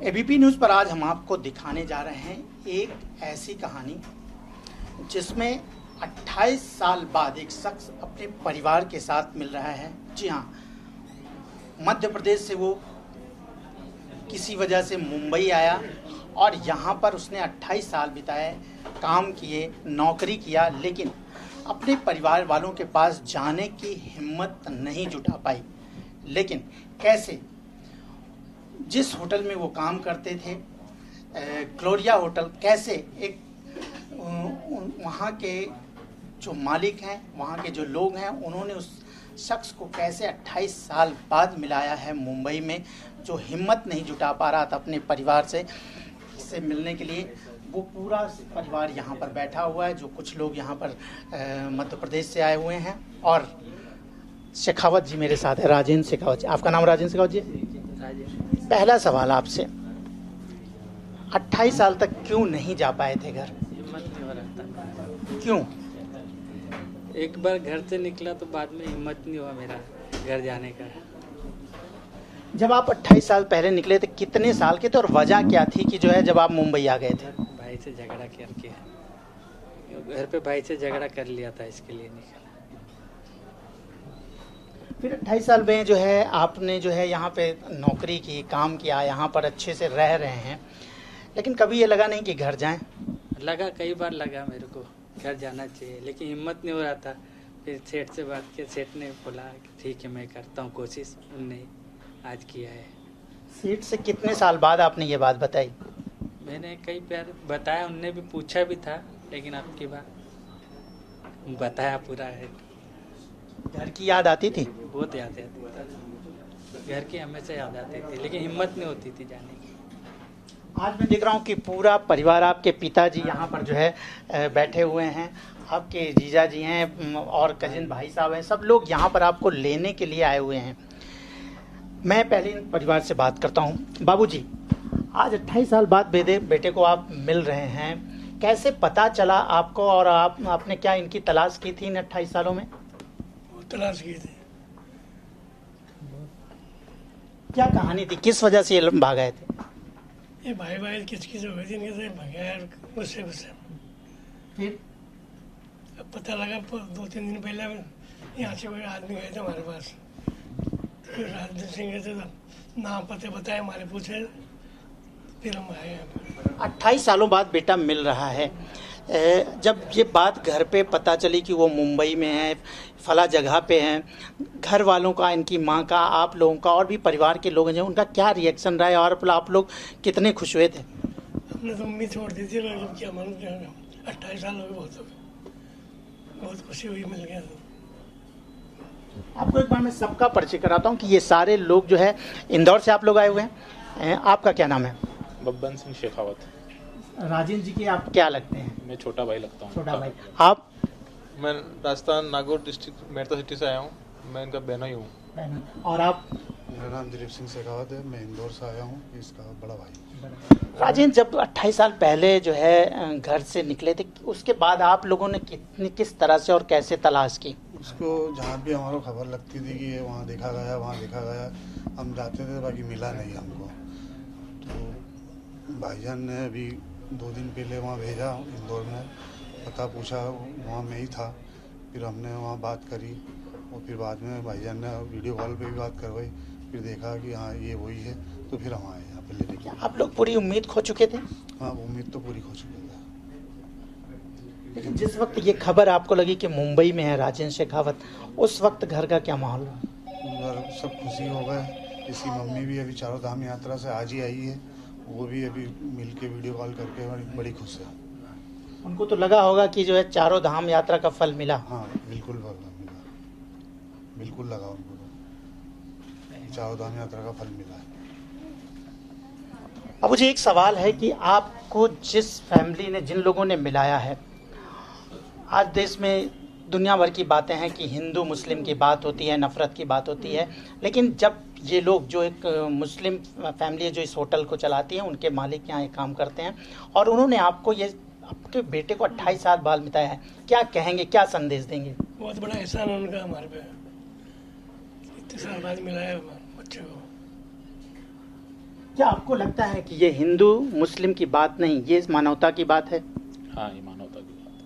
ABP news पर आज हम आपको दिखाने जा रहे हैं एक ऐसी कहानी जिसमें 28 साल बाद एक शख्स अपने परिवार के साथ मिल रहा है। जी हाँ, मध्य प्रदेश से वो किसी वजह से मुंबई आया और यहाँ पर उसने 28 साल बिताए, काम किए, नौकरी किया, लेकिन अपने परिवार वालों के पास जाने की हिम्मत नहीं जुटा पाई। लेकिन कैसे? जिस होटल में वो काम करते थे, ग्लोरिया होटल, कैसे एक वहाँ के जो मालिक हैं, वहाँ के जो लोग हैं, उन्होंने उस शख्स को कैसे 28 साल बाद मिलाया है मुंबई में, जो हिम्मत नहीं जुटा पा रहा था अपने परिवार से मिलने के लिए। वो पूरा परिवार यहाँ पर बैठा हुआ है, जो कुछ लोग यहाँ पर मध्य प्रदेश से आए हुए हैं। और शेखावत जी मेरे साथ है, राजेंद्र शेखावत जी। आपका नाम राजेंद्र शेखावत जी? पहला सवाल आपसे, 28 साल तक क्यों नहीं जा पाए थे घर? हिम्मत नहीं हो रहा था। क्यों? एक बार घर से निकला तो बाद में हिम्मत नहीं हुआ मेरा घर जाने का। जब आप 28 साल पहले निकले थे, कितने साल के थे और वजह क्या थी कि जो है जब आप मुंबई आ गए थे? भाई से झगड़ा करके, घर पे भाई से झगड़ा कर लिया था, इसके लिए निकला। फिर 28 साल में जो है आपने जो है यहाँ पे नौकरी की, काम किया, यहाँ पर अच्छे से रह रहे हैं, लेकिन कभी ये लगा नहीं कि घर जाएं? लगा, कई बार लगा मेरे को घर जाना चाहिए, लेकिन हिम्मत नहीं हो रहा था। फिर सेठ से बात की, सेठ ने बोला कि ठीक है मैं करता हूँ कोशिश। उनने आज किया है। सेठ से कितने साल बाद आपने ये बात बताई? मैंने कई बार बताया, उनने भी पूछा भी था, लेकिन आपकी बात बताया पूरा है। घर की याद आती थी? बहुत याद आती थी, घर की हमेशा याद आती थी, लेकिन हिम्मत नहीं होती थी जाने की। आज मैं देख रहा हूँ कि पूरा परिवार, आपके पिताजी यहाँ पर जो है बैठे हुए हैं, आपके जीजा जी हैं और कजिन भाई साहब हैं, सब लोग यहाँ पर आपको लेने के लिए आए हुए हैं। मैं पहले इन परिवार से बात करता हूँ। बाबूजी, आज 28 साल बाद बेटे को आप मिल रहे हैं, कैसे पता चला आपको और आपने क्या इनकी तलाश की थी इन 28 सालों में? तलाश की थी। क्या कहानी थी, किस वजह से ये भाग आए थे? ये भाई किसकी जो हुई थी, इनके से भागे यार गुस्से। फिर अब पता लगा 2-3 दिन पहले यहाँ से कोई आदमी गए थे हमारे पास, फिर राजदीप सिंह गए थे, नाम पते बताए, हमारे पूछे, फिर हम आए यहाँ पर। 28 सालों बाद बेटा मिल रहा है। जब ये बात घर पे पता चली कि वो मुंबई में है, फला जगह पे हैं, घर वालों का, इनकी माँ का, आप लोगों का और भी परिवार के लोग हैं, उनका क्या रिएक्शन रहा है और आप लोग कितने खुश हुए थे? हमने तो उम्मीद छोड़ दी थी, लेकिन क्या मालूम, 28 साल हो गए, बहुत खुशी हुई, मिल गया। आपको एक बार मैं सबका परिचय कराता हूँ कि ये सारे लोग जो है इंदौर से आप लोग आए हुए हैं। आपका क्या नाम है? बब्बन सिंह शेखावत। राजेंद्र जी के आप क्या लगते हैं? मैं छोटा भाई लगता हूँ। छोटा भाई। आप? मैं राजस्थान नागौर डिस्ट्रिक्ट मेरठा सिटी से आया हूँ, मैं इनका बहना ही हूँ। और आप? मेरा नाम दिलीप सिंह शेखावत है, मैं इंदौर से आया हूँ, इसका बड़ा भाई। राजेंद्र, जब 28 साल पहले जो है घर से निकले थे, उसके बाद आप लोगों ने किस तरह से और कैसे तलाश की? उसको जहाँ भी हमारा खबर लगती थी कि ये वहाँ देखा गया, वहाँ देखा गया, हम जाते थे, बाकी मिला नहीं हमको। तो भाईजान ने अभी 2 दिन पहले वहाँ भेजा इंदौर में, पता पूछा, वहाँ मैं ही था। फिर हमने वहाँ बात करी और फिर बाद में भाईजान ने वीडियो कॉल पे भी बात करवाई, फिर देखा कि हाँ ये वही है, तो फिर हम आए यहाँ पे लेने के। आप लोग पूरी उम्मीद खो चुके थे? हाँ, उम्मीद तो पूरी खो चुकी है। लेकिन जिस वक्त ये खबर आपको लगी कि मुंबई में है राजेंद्र शेखावत, उस वक्त घर का क्या माहौल रहा? घर सब खुशी हो गए। इसकी मम्मी भी अभी चारों धाम यात्रा से आज ही आई है, वो भी अभी मिल के वीडियो कॉल करके बड़ी खुश है। उनको तो लगा होगा कि जो है चारों धाम यात्रा का फल मिला। हाँ, बिल्कुल मिला, बिल्कुल लगा उनको तो, चारों धाम यात्रा का फल मिला है। अब मुझे एक सवाल है कि आपको जिस फैमिली ने, जिन लोगों ने मिलाया है, आज देश में दुनिया भर की बातें हैं कि हिंदू मुस्लिम की बात होती है, नफरत की बात होती है, लेकिन जब ये लोग, जो एक मुस्लिम फैमिली है जो इस होटल को चलाती है, उनके मालिक यहाँ एक काम करते हैं और उन्होंने आपको ये, आपके बेटे को 28 साल बाद बिताया है, क्या कहेंगे, क्या संदेश देंगे? बहुत बड़ा एहसान है उनका हमारे पे, इतने साल बाद मिला है बच्चे को। क्या आपको लगता है कि ये हिंदू मुस्लिम की बात नहीं, ये मानवता की बात है? हाँ, ये मानवता की बात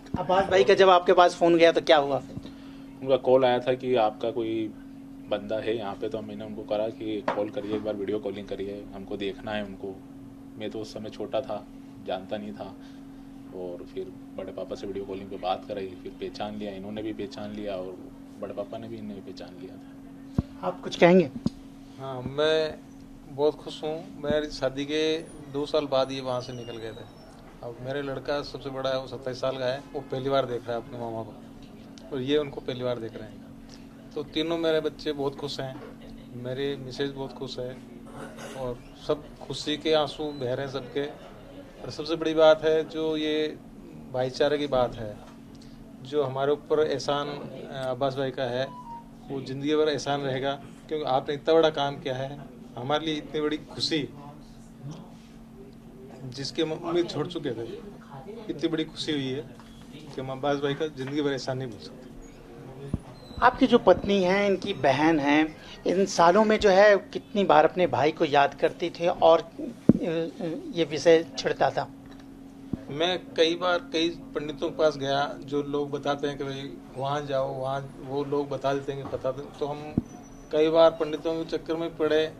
है। अब्बास भाई का जब आपके पास फोन गया तो क्या हुआ फिर? उनका कॉल आया था कि आपका कोई बंदा है यहाँ पे, तो मैंने उनको कहा कि कॉल करिए, एक बार वीडियो कॉलिंग करिए, हमको देखना है उनको। मैं तो उस समय छोटा था, जानता नहीं था, और फिर बड़े पापा से वीडियो कॉलिंग पे बात कराई, फिर पहचान लिया, इन्होंने भी पहचान लिया और बड़े पापा ने भी इन्हें भी पहचान लिया था। आप कुछ कहेंगे? हाँ, मैं बहुत खुश हूँ। मेरी शादी के 2 साल बाद ये वहाँ से निकल गए थे। अब मेरे लड़का सबसे बड़ा है, वो 27 साल का है, वो पहली बार देख रहा है अपने मामा को, और ये उनको पहली बार देख रहे हैं। तो तीनों मेरे बच्चे बहुत खुश हैं, मेरी मिसेज बहुत खुश है, और सब खुशी के आंसू बह रहे हैं सबके। और सबसे बड़ी बात है जो ये भाईचारे की बात है, जो हमारे ऊपर एहसान अब्बास भाई का है, वो ज़िंदगी भर एहसान रहेगा, क्योंकि आपने इतना बड़ा काम किया है हमारे लिए। इतनी बड़ी खुशी जिसकी हम उम्मीद छोड़ चुके थे, इतनी बड़ी खुशी हुई है कि हम अब्बास भाई का ज़िंदगी भर एहसान नहीं भूल सकते। आपकी जो पत्नी है, इनकी बहन है, इन सालों में जो है कितनी बार अपने भाई को याद करती थी और ये विषय छिड़ता था? मैं कई बार कई पंडितों के पास गया, जो लोग बताते हैं कि भाई वहाँ जाओ, वहाँ वो लोग बता देते हैं कि बता दें, तो हम कई बार पंडितों के चक्कर में पड़े।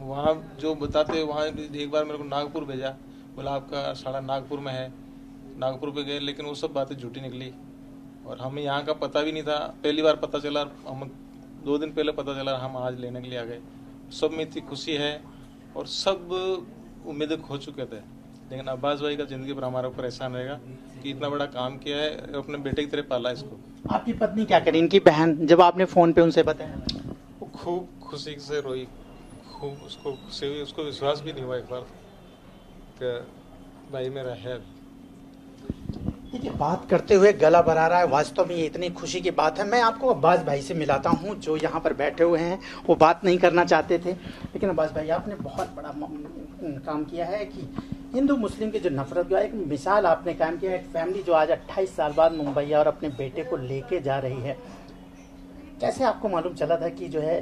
वहाँ जो बताते, वहाँ एक बार मेरे को नागपुर भेजा, बोला आपका साड़ा नागपुर में है। नागपुर पे गए, लेकिन वो सब बातें झूठी निकली, और हमें यहाँ का पता भी नहीं था। पहली बार पता चला, हम 2 दिन पहले पता चला, हम आज लेने के लिए आ गए। सब में इतनी खुशी है, और सब उम्मीदें खो चुके थे, लेकिन अब्बास भाई का ज़िंदगी पर हमारे ऊपर एहसान रहेगा कि इतना बड़ा काम किया है, अपने बेटे की तरह पाला इसको। आपकी पत्नी क्या करी, इनकी बहन, जब आपने फ़ोन पे उनसे बताया? वो खूब खुशी से रोई, खूब उसको खुशी हुई, उसको विश्वास भी नहीं हुआ एक बार कि भाई मेरा है। देखिए, बात करते हुए गला भरा रहा है, वास्तव में ये इतनी खुशी की बात है। मैं आपको अब्बास भाई से मिलाता हूँ, जो यहाँ पर बैठे हुए हैं। वो बात नहीं करना चाहते थे, लेकिन अब्बास भाई आपने बहुत बड़ा काम किया है कि हिंदू मुस्लिम की जो नफरत का एक मिसाल आपने कायम किया है। एक फैमिली जो आज 28 साल बाद मुंबई और अपने बेटे को लेके जा रही है। कैसे आपको मालूम चला था कि जो है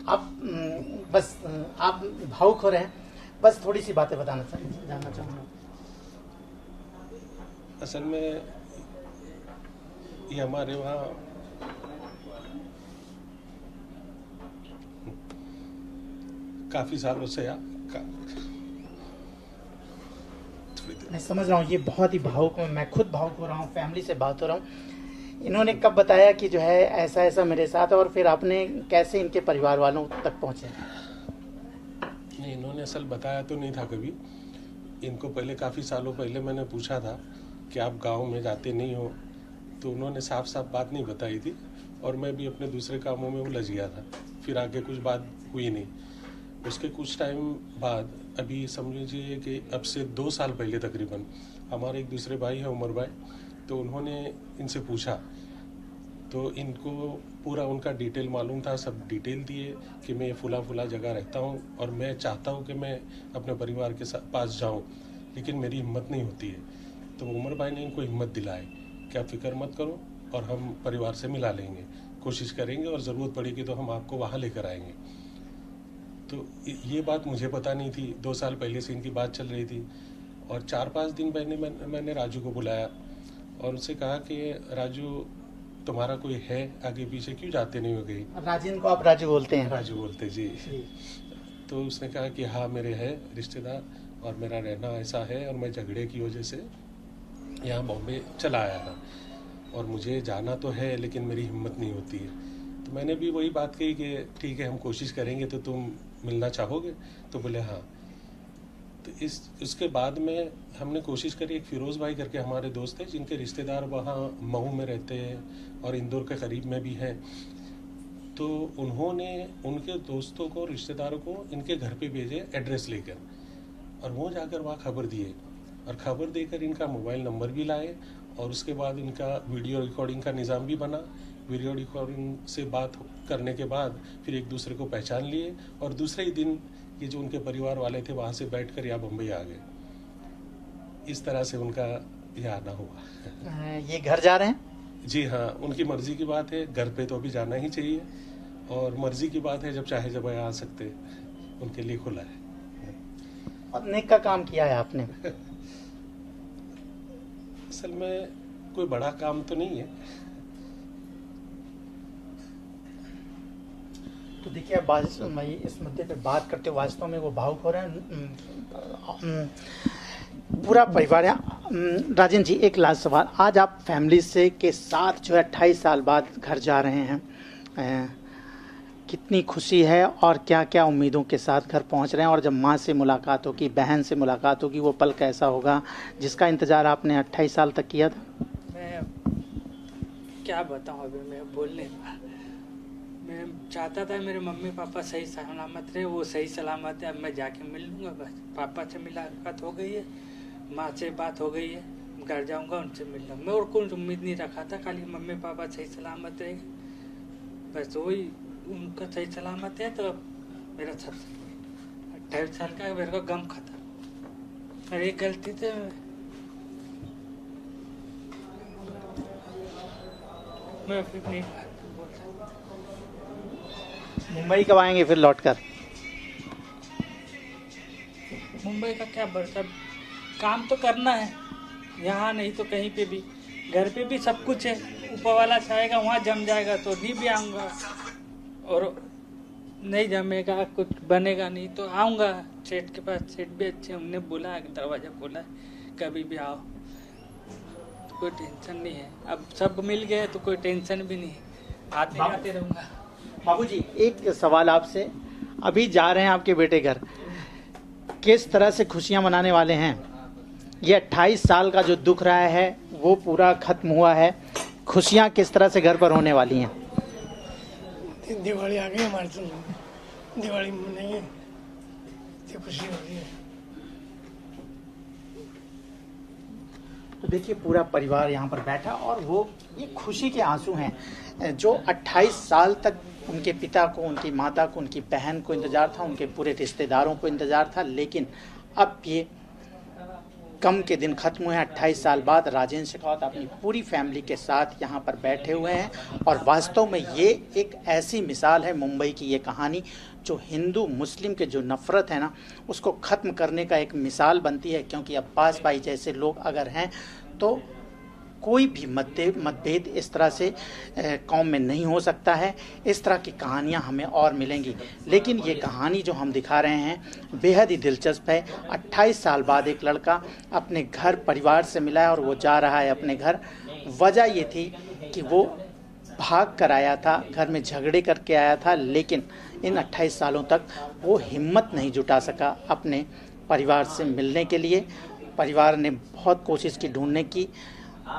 आप बस आप भावुक हो रहे हैं? बस थोड़ी सी बातें जानना चाहूँगा। असल में ये हमारे वहाँ काफ़ी सालों से मैं समझ रहा हूँ, ये बहुत ही भावुक, मैं खुद भावुक हो रहा हूँ, फैमिली से बात हो रहा हूँ। इन्होंने कब बताया कि जो है ऐसा ऐसा मेरे साथ, और फिर आपने कैसे इनके परिवार वालों तक पहुँचे? नहीं, इन्होंने असल बताया तो नहीं था कभी। इनको पहले काफ़ी सालों पहले मैंने पूछा था कि आप गांव में जाते नहीं हो, तो उन्होंने साफ साफ बात नहीं बताई थी, और मैं भी अपने दूसरे कामों में उलझ गया था। फिर आगे कुछ बात हुई नहीं। उसके कुछ टाइम बाद, अभी समझ लीजिए कि अब से 2 साल पहले तकरीबन, हमारे एक दूसरे भाई हैं उमर भाई, तो उन्होंने इनसे पूछा, तो इनको पूरा उनका डिटेल मालूम था। सब डिटेल दिए कि मैं फुला जगह रहता हूँ, और मैं चाहता हूँ कि मैं अपने परिवार के पास जाऊँ, लेकिन मेरी हिम्मत नहीं होती है। तो उमर भाई ने इनको हिम्मत दिलाई कि आप फिक्र मत करो, और हम परिवार से मिला लेंगे, कोशिश करेंगे, और ज़रूरत पड़ेगी तो हम आपको वहाँ लेकर आएंगे। तो ये बात मुझे पता नहीं थी। 2 साल पहले से इनकी बात चल रही थी, और 4-5 दिन पहले मैंने राजू को बुलाया और उनसे कहा कि राजू, तुम्हारा कोई है आगे पीछे, क्यों जाते नहीं हो गई? राजन को आप राजू बोलते हैं? राजू बोलते जी। तो उसने कहा कि हाँ, मेरे है रिश्तेदार, और मेरा रहना ऐसा है, और मैं झगड़े की वजह से यहाँ बॉम्बे चला आया था, और मुझे जाना तो है, लेकिन मेरी हिम्मत नहीं होती है। तो मैंने भी वही बात कही कि ठीक है, हम कोशिश करेंगे, तो तुम मिलना चाहोगे? तो बोले हाँ। तो इसके बाद में हमने कोशिश करी। एक फिरोज़ भाई करके हमारे दोस्त हैं, जिनके रिश्तेदार वहाँ मऊ में रहते हैं और इंदौर के करीब में भी हैं। तो उन्होंने उनके दोस्तों को, रिश्तेदारों को इनके घर पे भेजे एड्रेस लेकर, और वो जाकर वहाँ खबर दिए, और खबर देकर इनका मोबाइल नंबर भी लाए, और उसके बाद इनका वीडियो रिकॉर्डिंग का निज़ाम भी बना। वीडियो रिकॉर्डिंग से बात करने के बाद फिर एक दूसरे को पहचान लिए, और दूसरे ही दिन ये जो उनके परिवार वाले थे वहाँ से बैठकर यहाँ बम्बई आ गए। इस तरह से उनका यह आना हुआ। ये घर जा रहे हैं? जी हाँ, उनकी मर्जी की बात है। घर पे तो अभी जाना ही चाहिए, और मर्जी की बात है, जब चाहे जब आ सकते, उनके लिए खुला है। और नेक का काम किया है आपने। असल में कोई बड़ा काम तो नहीं है। तो देखिए मैं इस मुद्दे पे बात करते हुए वास्तव में वो भावुक हो रहे हैं। पूरा परिवार है। राजेंद्र जी, एक लास्ट सवाल, आज आप फैमिली से के साथ जो है 28 साल बाद घर जा रहे हैं, कितनी खुशी है और क्या क्या उम्मीदों के साथ घर पहुंच रहे हैं, और जब माँ से मुलाकात होगी, बहन से मुलाकात होगी, वो पल कैसा होगा जिसका इंतज़ार आपने 28 साल तक किया था? मैं क्या बताऊं, अभी मैं बोलने मैं चाहता था मेरे मम्मी पापा सही सलामत रहे, वो सही सलामत है। अब मैं जाके मिल लूँगा, बस पापा से मुलाकात हो गई है, माँ से बात हो गई है, घर जाऊँगा उनसे मिल लूँगा। मैं और कोई उम्मीद नहीं रखा था, खाली मम्मी पापा सही सलामत रहेगा, बस वही उनका सही सलामत है तो मेरा सब 28 साल का मेरे को गम खत्म। और एक गलती से मैं फिर नहीं बोल सकता। मुंबई कब आएंगे फिर लौटकर? मुंबई का क्या भरोसा, काम तो करना है, यहाँ नहीं तो कहीं पे भी, घर पे भी सब कुछ है, ऊपर वाला चाहेगा वहाँ जम जाएगा तो नहीं भी आऊँगा, और नहीं जमेगा कुछ बनेगा नहीं तो आऊँगा सेठ के पास। सेठ भी अच्छे, उनने बोला है, दरवाज़ा खोला है, कभी भी आओ, तो कोई टेंशन नहीं है। अब सब मिल गए तो कोई टेंशन भी नहीं है, आते आते रहूँगा। बाबूजी, एक सवाल आपसे, अभी जा रहे हैं आपके बेटे घर, किस तरह से खुशियां मनाने वाले हैं? ये 28 साल का जो दुख रहा है वो पूरा खत्म हुआ है, खुशियां किस तरह से घर पर होने वाली हैं? दिवाली आ गई हमारे तो, दिवाली मनाएंगे तो खुशी हो रही है। तो देखिए पूरा परिवार यहाँ पर बैठा और वो ये खुशी के आंसू हैं। जो 28 साल तक उनके पिता को, उनकी माता को, उनकी बहन को इंतज़ार था, उनके पूरे रिश्तेदारों को इंतज़ार था, लेकिन अब ये कम के दिन खत्म हुए हैं। 28 साल बाद राजेंद्र शेखावत अपनी पूरी फैमिली के साथ यहाँ पर बैठे हुए हैं और वास्तव में ये एक ऐसी मिसाल है, मुंबई की ये कहानी जो हिंदू मुस्लिम के जो नफ़रत है ना, उसको ख़त्म करने का एक मिसाल बनती है। क्योंकि अब्बास भाई जैसे लोग अगर हैं तो कोई भी मतभेद इस तरह से कौम में नहीं हो सकता है। इस तरह की कहानियाँ हमें और मिलेंगी, लेकिन ये कहानी जो हम दिखा रहे हैं बेहद ही दिलचस्प है। 28 साल बाद एक लड़का अपने घर परिवार से मिला है और वो जा रहा है अपने घर। वजह ये थी कि वो भाग कर आया था, घर में झगड़े करके आया था, लेकिन इन 28 सालों तक वो हिम्मत नहीं जुटा सका अपने परिवार से मिलने के लिए। परिवार ने बहुत कोशिश की ढूंढने की,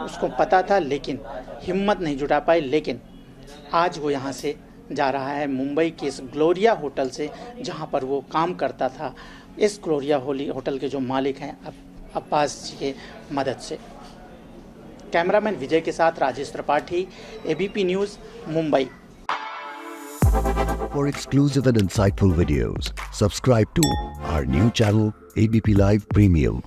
उसको पता था लेकिन हिम्मत नहीं जुटा पाई। लेकिन आज वो यहाँ से जा रहा है मुंबई के इस ग्लोरिया होटल से जहाँ पर वो काम करता था। इस ग्लोरिया होटल के जो मालिक हैं अब्बास जी के मदद से। कैमरामैन विजय के साथ Rajesh Tripathi, ABP news, Mumbai. For exclusive and insightful videos, subscribe to our new channel ABP Live Premium.